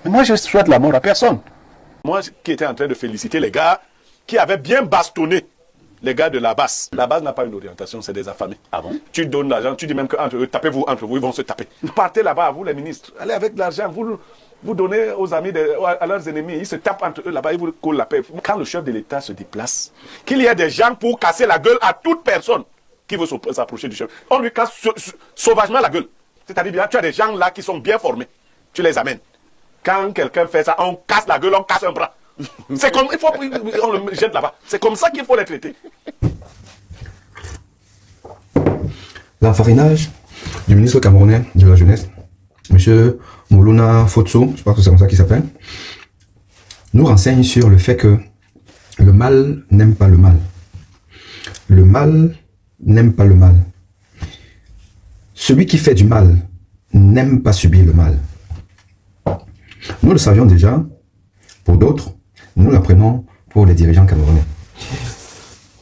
Mais moi, je souhaite la mort à personne. Moi qui étais en train de féliciter les gars qui avaient bien bastonné les gars de la base. La base n'a pas une orientation, c'est des affamés. Ah bon? Tu donnes l'argent, tu dis même qu'entre eux, tapez-vous entre vous, ils vont se taper. Partez là-bas, vous les ministres, allez avec de l'argent, vous donnez aux amis, à leurs ennemis, ils se tapent entre eux là-bas, ils vous collent la paix. Quand le chef de l'État se déplace, qu'il y ait des gens pour casser la gueule à toute personne qui veut s'approcher du chef, on lui casse sauvagement la gueule. C'est-à-dire, tu as des gens là qui sont bien formés, tu les amènes. Quand quelqu'un fait ça, on casse la gueule, on casse un bras. C'est comme, on le jette là-bas. C'est comme ça qu'il faut les traiter. L'enfarinage du ministre camerounais de la jeunesse, M. Moulouna Fotso, je pense que c'est comme ça qu'il s'appelle, nous renseigne sur le fait que le mal n'aime pas le mal. Le mal n'aime pas le mal. Celui qui fait du mal n'aime pas subir le mal. Nous le savions déjà, pour d'autres, nous l'apprenons pour les dirigeants camerounais.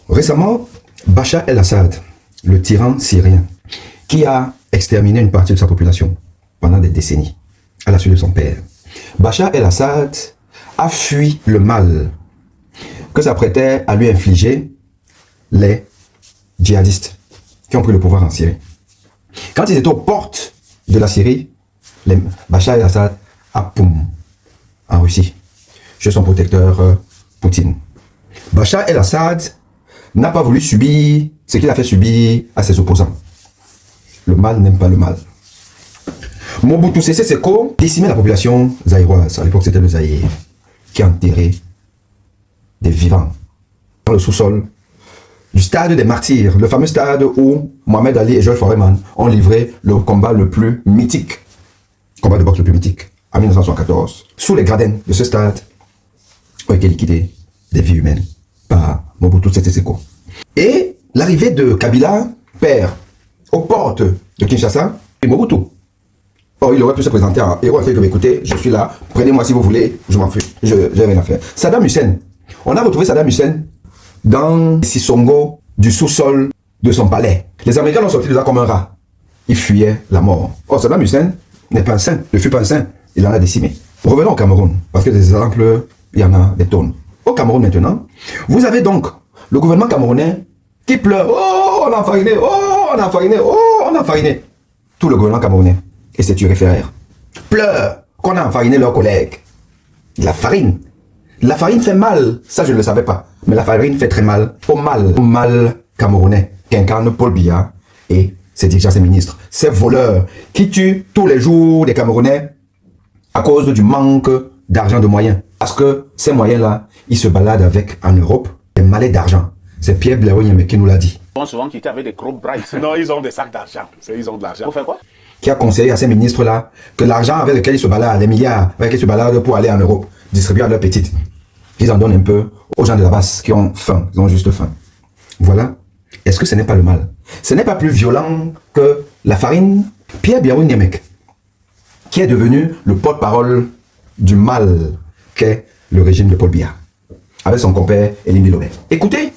Récemment, Bachar el-Assad, le tyran syrien, qui a exterminé une partie de sa population pendant des décennies, à la suite de son père. Bachar el-Assad a fui le mal que s'apprêtaient à lui infliger les djihadistes qui ont pris le pouvoir en Syrie. Quand ils étaient aux portes de la Syrie, Bachar el-Assad a poum en Russie, chez son protecteur Poutine. Bachar el-Assad n'a pas voulu subir ce qu'il a fait subir à ses opposants. Le mal n'aime pas le mal. Mobutu Sese Seko décimait la population zaïroise. À l'époque, c'était le Zaïre qui a enterré des vivants dans le sous-sol du stade des martyrs, le fameux stade où Mohamed Ali et Georges Foreman ont livré le combat le plus mythique, combat de boxe le plus mythique, en 1974. Sous les gradins de ce stade ont été liquidées des vies humaines par Mobutu Sese Seko. Et l'arrivée de Kabila, père, aux portes de Kinshasa, et Mobutu. Or, il aurait pu se présenter en héros, en fait, comme écoutez, je suis là, prenez-moi si vous voulez, je m'en fiche, je n'ai rien à faire. Saddam Hussein, on a retrouvé Saddam Hussein dans Sissongo, du sous-sol de son palais. Les Américains l'ont sorti de là comme un rat. Il fuyait la mort. Or, Saddam Hussein n'est pas un saint, ne fut pas un saint, il en a décimé. Revenons au Cameroun, parce que des exemples, il y en a des tonnes. Au Cameroun maintenant, vous avez donc le gouvernement camerounais qui pleure. Oh, on a enfariné, oh, on a enfariné, oh, on a enfariné. Tout le gouvernement camerounais et ses tuérifères pleure qu'on a enfariné leurs collègues. De la farine. La farine fait mal, ça je ne le savais pas. Mais la farine fait très mal au mal camerounais qu'incarne Paul Biya et ses dirigeants, ses ministres, ces voleurs qui tuent tous les jours des Camerounais à cause du manque d'argent, de moyens. Parce que ces moyens-là, ils se baladent avec en Europe des malais d'argent. C'est Pierre Blaireau qui nous l'a dit. Ils ont souvent quitté avec des gros bras. Non, ils ont des sacs d'argent. Ils ont de l'argent. Pour faire quoi? Qui a conseillé à ces ministres-là que l'argent avec lequel ils se baladent, les milliards avec lesquels ils se baladent pour aller en Europe, distribuer à leurs petites, ils en donnent un peu aux gens de la base qui ont faim, ils ont juste faim. Voilà. Est-ce que ce n'est pas le mal? Ce n'est pas plus violent que la farine. Pierre Biaoui Niemek, qui est devenu le porte-parole du mal qu'est le régime de Paul Biya, avec son compère Elim Bilobé. Écoutez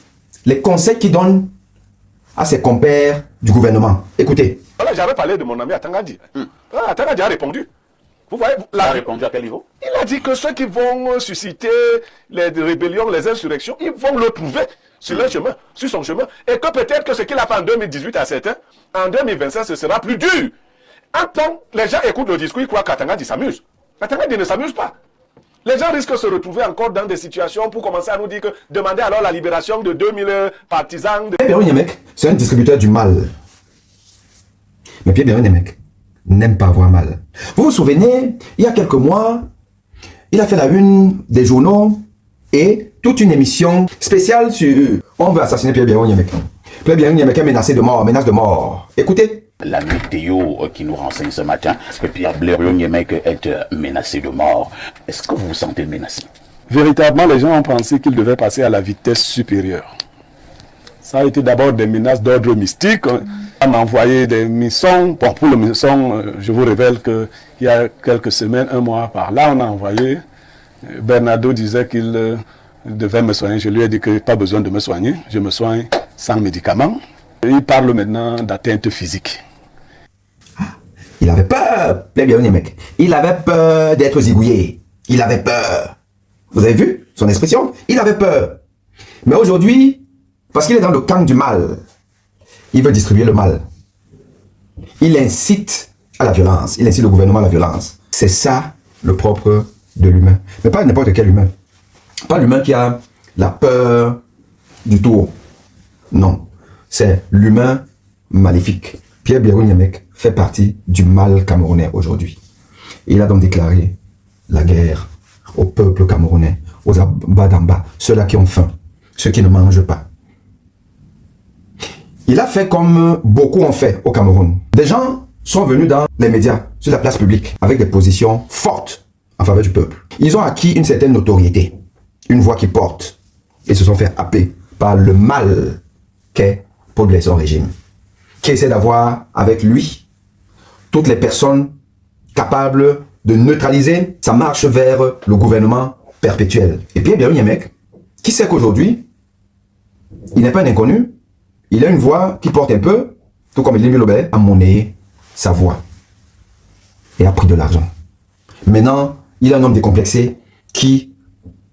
les conseils qu'il donne à ses compères du gouvernement. Écoutez. Voilà, j'avais parlé de mon ami Atangadi. Atangadi a répondu. Vous voyez, il a répondu à quel niveau? Il a dit que ceux qui vont susciter les rébellions, les insurrections, ils vont le trouver sur leur chemin, sur son chemin. Et que peut-être que ce qu'il a fait en 2018 à certains, en 2025, ce sera plus dur. En temps, les gens écoutent le discours, ils croient qu'Atangadi s'amuse. Atangadi ne s'amuse pas. Les gens risquent de se retrouver encore dans des situations pour commencer à nous dire que demander alors la libération de 2000 partisans. Pierre Biaoui Niemek, c'est un distributeur du mal. Mais Pierre Biaoui Niemek n'aime pas avoir mal. Vous vous souvenez, il y a quelques mois, il a fait la une des journaux et toute une émission spéciale sur on veut assassiner Pierre Biaoui Niemek. Pierre Biaoui Niemek est menacé de mort, menace de mort. Écoutez. La météo qui nous renseigne ce matin, que Pierre Biaoui Niemek est menacé de mort. Est-ce que vous vous sentez menacé? Véritablement, les gens ont pensé qu'il devait passer à la vitesse supérieure. Ça a été d'abord des menaces d'ordre mystique. On m'a envoyé des missons. Bon, pour le mission, je vous révèle qu'il y a quelques semaines, un mois par là, on a envoyé. Bernardo disait qu'il devait me soigner. Je lui ai dit qu'il n'y a pas besoin de me soigner. Je me soigne sans médicaments. Il parle maintenant d'atteinte physique. Il avait peur, Pierre Birahim Niemek. Il avait peur d'être zigouillé. Il avait peur. Vous avez vu son expression? Il avait peur. Mais aujourd'hui, parce qu'il est dans le camp du mal, il veut distribuer le mal. Il incite à la violence. Il incite le gouvernement à la violence. C'est ça le propre de l'humain. Mais pas n'importe quel humain. Pas l'humain qui a la peur du tour. Non. C'est l'humain maléfique. Pierre Birahim Niemek fait partie du mal camerounais aujourd'hui. Il a donc déclaré la guerre au peuple camerounais, aux bas d'en bas, ceux-là qui ont faim, ceux qui ne mangent pas. Il a fait comme beaucoup ont fait au Cameroun. Des gens sont venus dans les médias, sur la place publique, avec des positions fortes en faveur du peuple. Ils ont acquis une certaine notoriété, une voix qui porte, et se sont fait happer par le mal qu'est Paul Biya et son régime, qui essaie d'avoir avec lui toutes les personnes capables de neutraliser sa marche vers le gouvernement perpétuel. Et Pierre Birahim Niemek, qui sait qu'aujourd'hui, il n'est pas un inconnu, il a une voix qui porte un peu, tout comme Elie Lobé a monnaie sa voix et a pris de l'argent. Maintenant, il est un homme décomplexé qui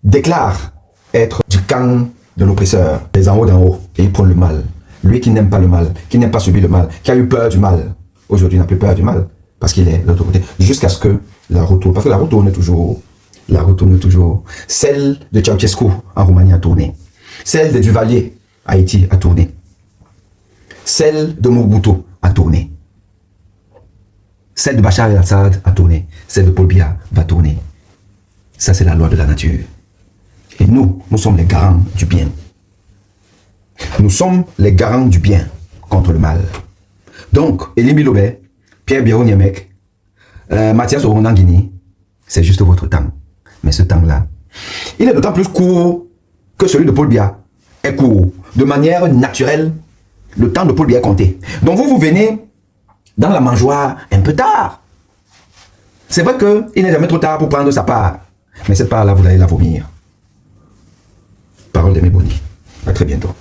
déclare être du camp de l'oppresseur, des en haut d'en haut, et il prône le mal. Lui qui n'aime pas le mal, qui n'aime pas subir le mal, qui a eu peur du mal, aujourd'hui n'a plus peur du mal, parce qu'il est de l'autre côté, jusqu'à ce que la roue tourne, parce que la roue tourne toujours. La roue tourne toujours. Celle de Ceausescu en Roumanie a tourné. Celle de Duvalier, Haïti, a tourné. Celle de Mobutu a tourné. Celle de Bachar el-Assad a tourné. Celle de Paul Biya va tourner. Ça, c'est la loi de la nature. Et nous sommes les garants du bien. Nous sommes les garants du bien contre le mal. Donc, Elie Lobé, Pierre Birahim Niemek, Mathias Orunangini, c'est juste votre temps. Mais ce temps-là, il est d'autant plus court que celui de Paul Biya est court. De manière naturelle, le temps de Paul Biya est compté. Donc vous venez dans la mangeoire un peu tard. C'est vrai qu'il n'est jamais trop tard pour prendre sa part. Mais cette part-là, vous allez la vomir. Parole de mes bonnies. À très bientôt.